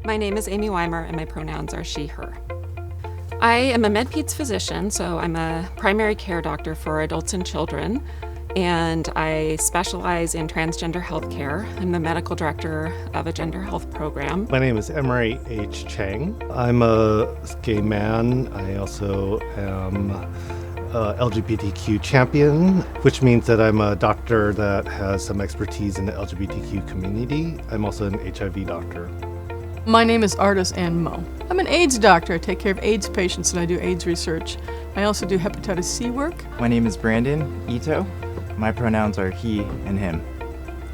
My name is Amy Weimer, and my pronouns are she, her. I am a med-peds physician, so I'm a primary care doctor for adults and children, and I specialize in transgender healthcare. I'm the medical director of a gender health program. My name is Emery H. Chang. I'm a gay man. I also am a LGBTQ champion, which means that I'm a doctor that has some expertise in the LGBTQ community. I'm also an HIV doctor. My name is Artis Ann Moe. I'm an AIDS doctor. I take care of AIDS patients and I do AIDS research. I also do hepatitis C work. My name is Brandon Ito. My pronouns are he and him.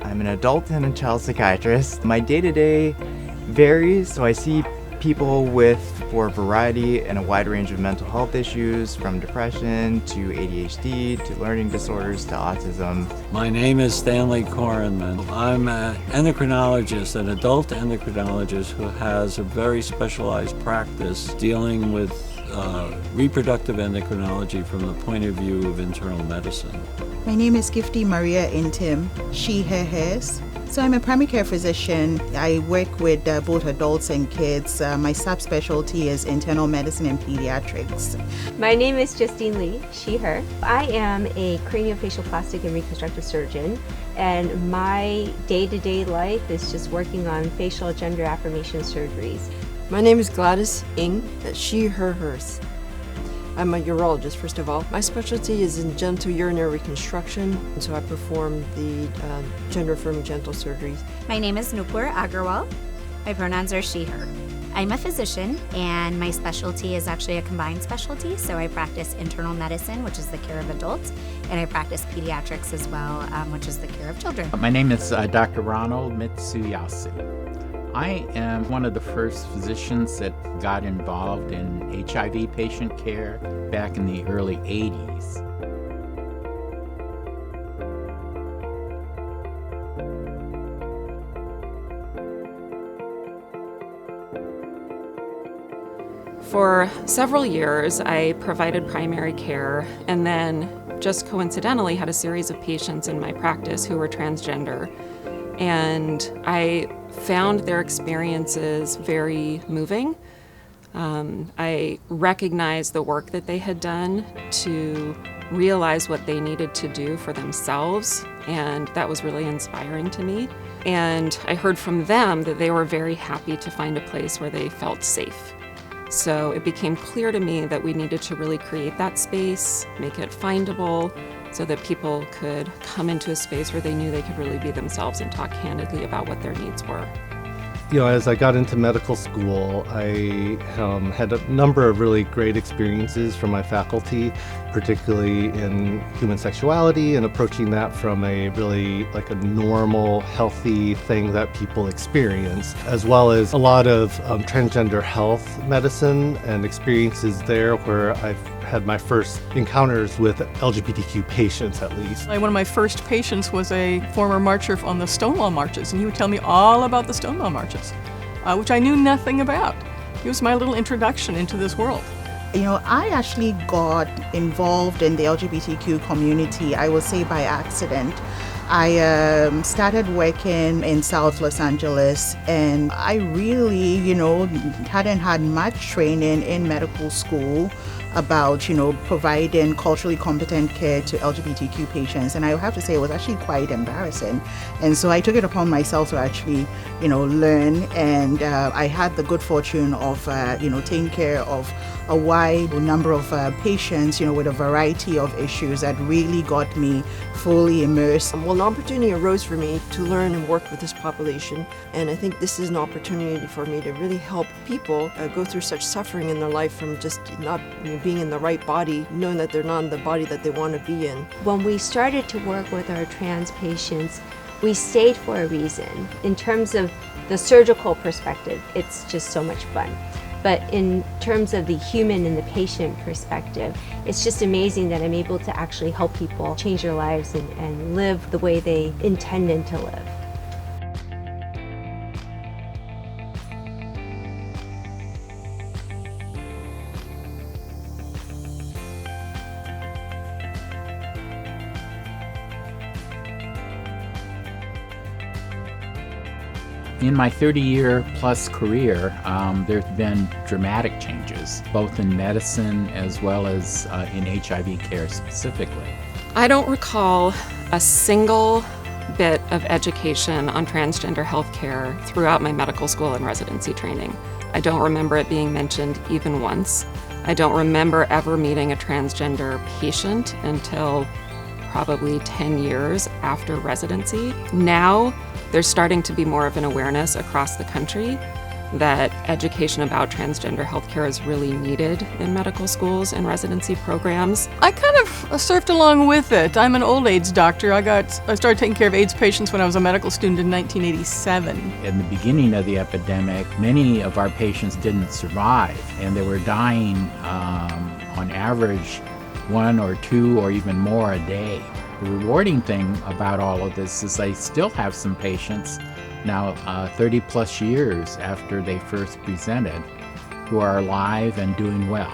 I'm an adult and a child psychiatrist. My day-to-day varies, so I see people for a variety and a wide range of mental health issues, from depression to ADHD to learning disorders to autism. My name is Stanley Korenman. I'm an endocrinologist, an adult endocrinologist who has a very specialized practice dealing with reproductive endocrinology from the point of view of internal medicine. My name is Gifty Maria Intim, she, her, hers. So I'm a primary care physician. I work with both adults and kids. My subspecialty is internal medicine and pediatrics. My name is Justine Lee, she, her. I am a craniofacial plastic and reconstructive surgeon, and my day-to-day life is just working on facial gender affirmation surgeries. My name is Gladys Ng, she, her, hers. I'm a urologist, first of all. My specialty is in genitourinary reconstruction, and so I perform the gender-affirming genital surgeries. My name is Nupur Agarwal. My pronouns are she, her. I'm a physician, and my specialty is actually a combined specialty. So I practice internal medicine, which is the care of adults, and I practice pediatrics as well, which is the care of children. My name is Dr. Ronald Mitsuyasu. I am one of the first physicians that got involved in HIV patient care back in the early 80s. For several years, I provided primary care, and then just coincidentally had a series of patients in my practice who were transgender. And I found their experiences very moving. I recognized the work that they had done to realize what they needed to do for themselves, and that was really inspiring to me. And I heard from them that they were very happy to find a place where they felt safe. So it became clear to me that we needed to really create that space, make it findable, so that people could come into a space where they knew they could really be themselves and talk candidly about what their needs were. You know, as I got into medical school, I had a number of really great experiences from my faculty, particularly in human sexuality and approaching that from a really like a normal, healthy thing that people experience, as well as a lot of transgender health medicine and experiences there where I've had my first encounters with LGBTQ patients, at least. One of my first patients was a former marcher on the Stonewall marches, and he would tell me all about the Stonewall marches, which I knew nothing about. He was my little introduction into this world. You know, I actually got involved in the LGBTQ community, I would say by accident. I started working in South Los Angeles, and I really, hadn't had much training in medical school about, providing culturally competent care to LGBTQ patients. And I have to say it was actually quite embarrassing. And so I took it upon myself to actually, learn. And I had the good fortune of, taking care of a wide number of patients, with a variety of issues that really got me fully immersed. Well, an opportunity arose for me to learn and work with this population, and I think this is an opportunity for me to really help people go through such suffering in their life from just not being in the right body, knowing that they're not in the body that they want to be in. When we started to work with our trans patients, we stayed for a reason. In terms of the surgical perspective, it's just so much fun. But in terms of the human and the patient perspective, it's just amazing that I'm able to actually help people change their lives and live the way they intended to live. In my 30-year plus career, there's been dramatic changes, both in medicine as well as in HIV care specifically. I don't recall a single bit of education on transgender health care throughout my medical school and residency training. I don't remember it being mentioned even once. I don't remember ever meeting a transgender patient until probably 10 years after residency. Now, there's starting to be more of an awareness across the country that education about transgender healthcare is really needed in medical schools and residency programs. I kind of surfed along with it. I'm an old AIDS doctor. I started taking care of AIDS patients when I was a medical student in 1987. In the beginning of the epidemic, many of our patients didn't survive, and they were dying on average 1 or 2 or even more a day. The rewarding thing about all of this is I still have some patients now 30 plus years after they first presented who are alive and doing well.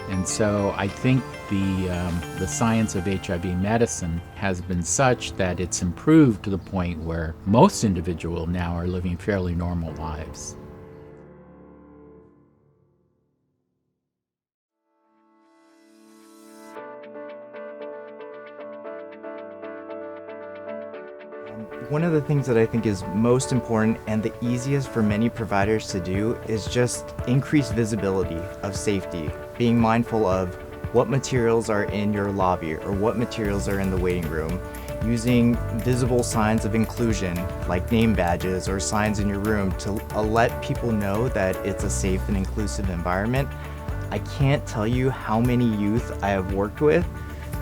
And so I think the science of HIV medicine has been such that it's improved to the point where most individuals now are living fairly normal lives. One of the things that I think is most important and the easiest for many providers to do is just increase visibility of safety, being mindful of what materials are in your lobby or what materials are in the waiting room, using visible signs of inclusion like name badges or signs in your room to let people know that it's a safe and inclusive environment. I can't tell you how many youth I have worked with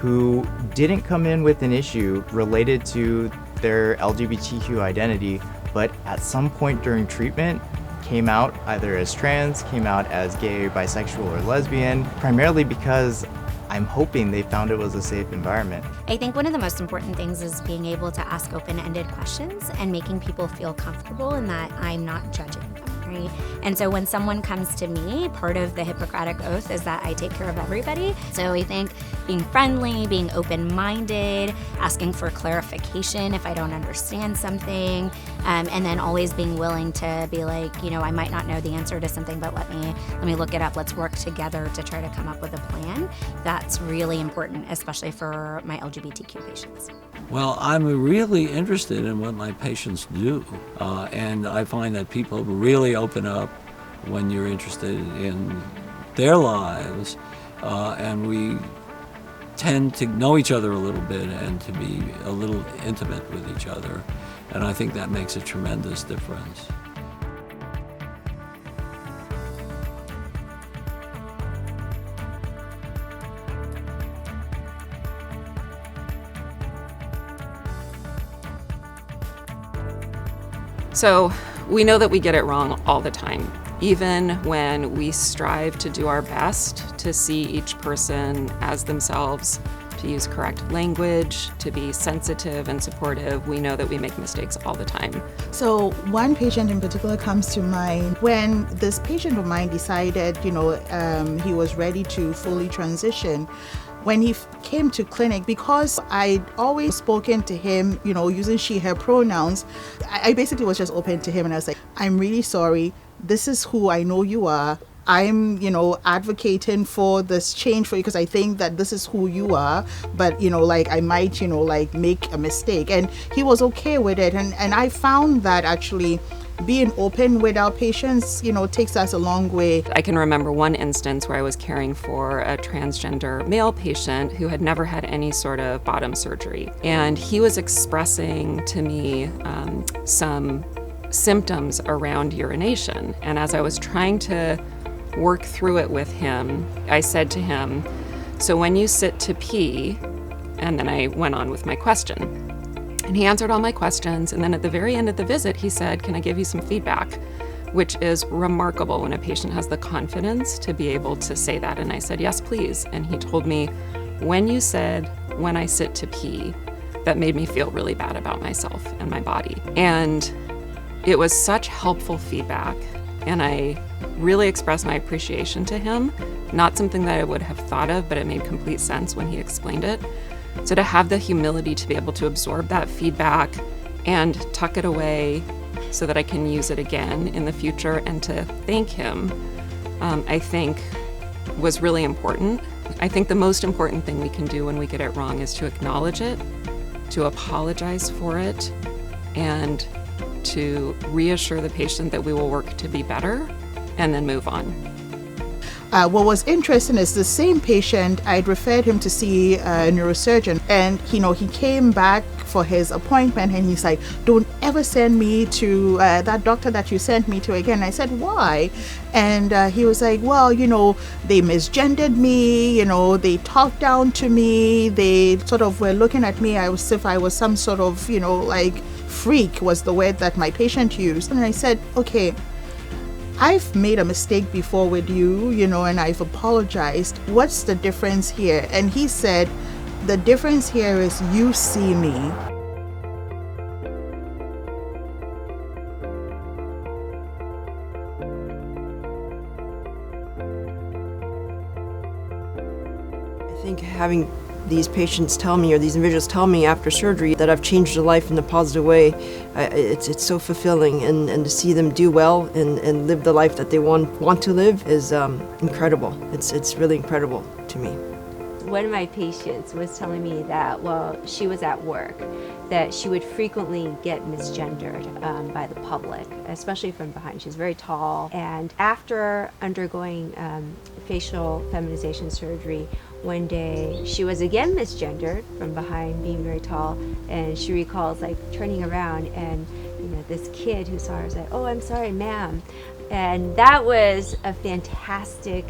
who didn't come in with an issue related to their LGBTQ identity, but at some point during treatment came out either as trans, came out as gay, bisexual, or lesbian, primarily because I'm hoping they found it was a safe environment. I think one of the most important things is being able to ask open-ended questions and making people feel comfortable in that I'm not judging them, right? And so when someone comes to me, part of the Hippocratic Oath is that I take care of everybody. So I think being friendly, being open-minded, asking for clarification if I don't understand something, and then always being willing to be like, you know, I might not know the answer to something, but let me look it up. Let's work together to try to come up with a plan. That's really important, especially for my LGBTQ patients. Well, I'm really interested in what my patients do, and I find that people really open up when you're interested in their lives, and we tend to know each other a little bit and to be a little intimate with each other, and I think that makes a tremendous difference. So we know that we get it wrong all the time, even when we strive to do our best to see each person as themselves, to use correct language, to be sensitive and supportive. We know that we make mistakes all the time. So one patient in particular comes to mind. When this patient of mine decided, he was ready to fully transition, when he came to clinic, because I'd always spoken to him, using she, her pronouns, I basically was just open to him and I was like, I'm really sorry. This is who I know you are. I'm, advocating for this change for you because I think that this is who you are. But, I might, make a mistake. And he was okay with it. And I found that actually being open with our patients, takes us a long way. I can remember one instance where I was caring for a transgender male patient who had never had any sort of bottom surgery. And he was expressing to me some symptoms around urination. And as I was trying to work through it with him, I said to him, so when you sit to pee, and then I went on with my question. And he answered all my questions, and then at the very end of the visit, he said, can I give you some feedback? Which is remarkable when a patient has the confidence to be able to say that. And I said, yes, please. And he told me, when you said, when I sit to pee, that made me feel really bad about myself and my body. And it was such helpful feedback, and I really expressed my appreciation to him. Not something that I would have thought of, but it made complete sense when he explained it. So to have the humility to be able to absorb that feedback and tuck it away, so that I can use it again in the future, and to thank him, I think was really important. I think the most important thing we can do when we get it wrong is to acknowledge it, to apologize for it, and to reassure the patient that we will work to be better, and then move on. What was interesting is the same patient, I'd referred him to see a neurosurgeon, and he came back for his appointment, and he's like, don't ever send me to that doctor that you sent me to again. I said, why? And he was like, well, they misgendered me, they talked down to me, they sort of were looking at me as if I was some sort of, like freak was the word that my patient used. And I said, okay, I've made a mistake before with you, and I've apologized. What's the difference here? And he said, the difference here is you see me. I think having these patients tell me, or these individuals tell me after surgery that I've changed their life in a positive way, it's so fulfilling, and to see them do well and live the life that they want to live is incredible. It's really incredible to me. One of my patients was telling me that while she was at work, that she would frequently get misgendered by the public, especially from behind. She's very tall, and after undergoing facial feminization surgery, one day she was again misgendered from behind, being very tall, and she recalls like turning around, and this kid who saw her said, "Oh, I'm sorry, ma'am." And that was a fantastic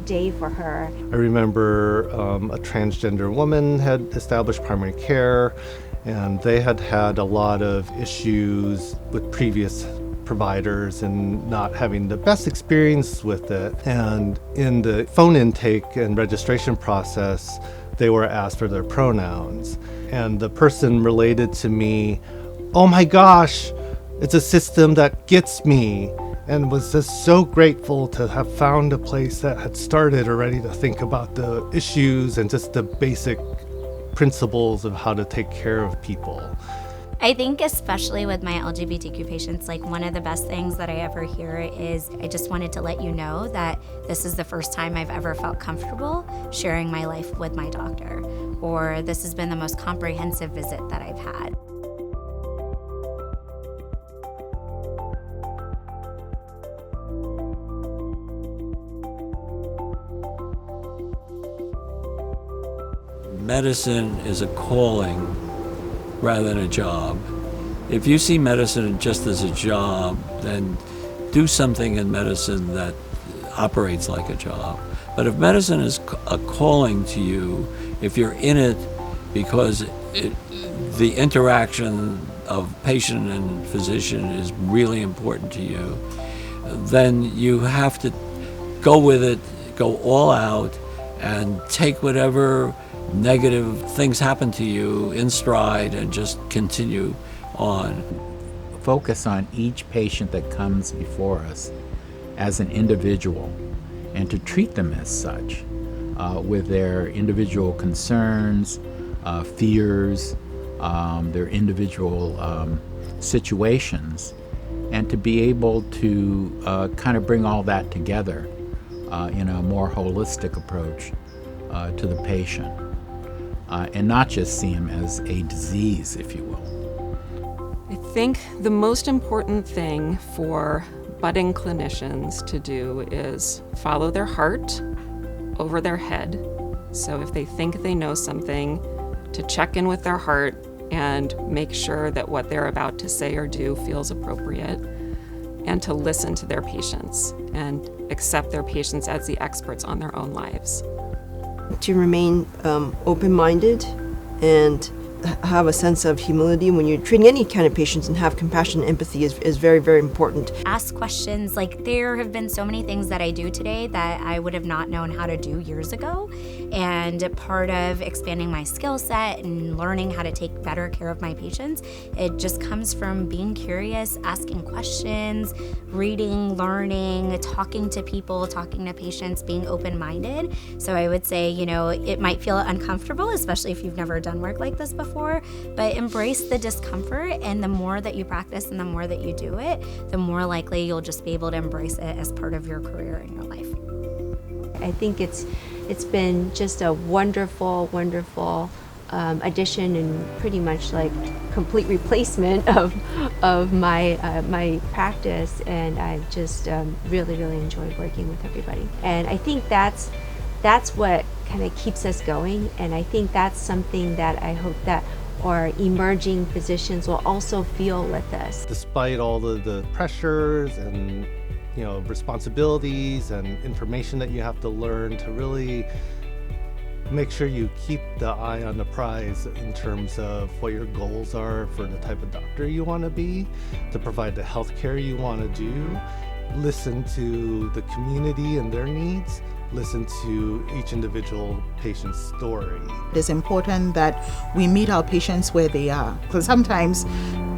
day for her. I remember a transgender woman had established primary care, and they had had a lot of issues with previous providers and not having the best experience with it. And in the phone intake and registration process, they were asked for their pronouns. And the person related to me, "Oh my gosh, it's a system that gets me," and was just so grateful to have found a place that had started already to think about the issues and just the basic principles of how to take care of people. I think especially with my LGBTQ patients, like one of the best things that I ever hear is, I just wanted to let you know that this is the first time I've ever felt comfortable sharing my life with my doctor, or this has been the most comprehensive visit that I've had. Medicine is a calling rather than a job. If you see medicine just as a job, then do something in medicine that operates like a job. But if medicine is a calling to you, if you're in it because the interaction of patient and physician is really important to you, then you have to go with it, go all out, and take whatever negative things happen to you in stride and just continue on. Focus on each patient that comes before us as an individual, and to treat them as such, with their individual concerns, fears, their individual situations, and to be able to kind of bring all that together in a more holistic approach to the patient, and not just see him as a disease, if you will. I think the most important thing for budding clinicians to do is follow their heart over their head. So if they think they know something, to check in with their heart and make sure that what they're about to say or do feels appropriate, and to listen to their patients and accept their patients as the experts on their own lives. To remain open-minded and have a sense of humility when you're treating any kind of patients, and have compassion and empathy is very, very important. Ask questions. Like, there have been so many things that I do today that I would have not known how to do years ago. And part of expanding my skill set and learning how to take better care of my patients, it just comes from being curious, asking questions, reading, learning, talking to people, talking to patients, being open-minded. So I would say, it might feel uncomfortable, especially if you've never done work like this before. before, but embrace the discomfort, and the more that you practice and the more that you do it, the more likely you'll just be able to embrace it as part of your career and your life. I think it's been just a wonderful, wonderful addition and pretty much like complete replacement of my practice, and I've just really enjoyed working with everybody. And I think that's what kind of keeps us going, and I think that's something that I hope that our emerging physicians will also feel with us. Despite all the pressures and responsibilities and information that you have to learn, to really make sure you keep the eye on the prize in terms of what your goals are for the type of doctor you want to be, to provide the healthcare you want to do, listen to the community and their needs, listen to each individual patient's story. It is important that we meet our patients where they are, because sometimes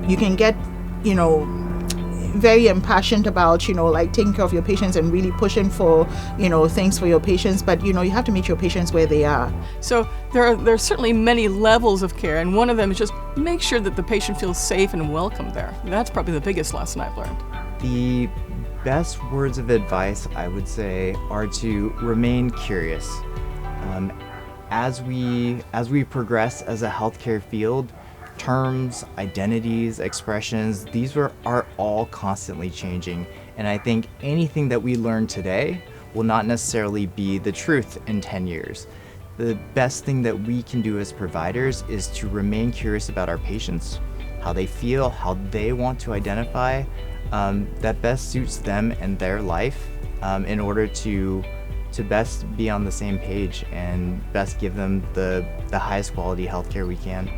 you can get, very impassioned about, like taking care of your patients and really pushing for, things for your patients. But, you have to meet your patients where they are. So there are certainly many levels of care, and one of them is just make sure that the patient feels safe and welcome there. That's probably the biggest lesson I've learned. The best words of advice, I would say, are to remain curious. As we progress as a healthcare field, terms, identities, expressions, these are all constantly changing. And I think anything that we learn today will not necessarily be the truth in 10 years. The best thing that we can do as providers is to remain curious about our patients, how they feel, how they want to identify, that best suits them and their life, in order to best be on the same page and best give them the highest quality healthcare we can.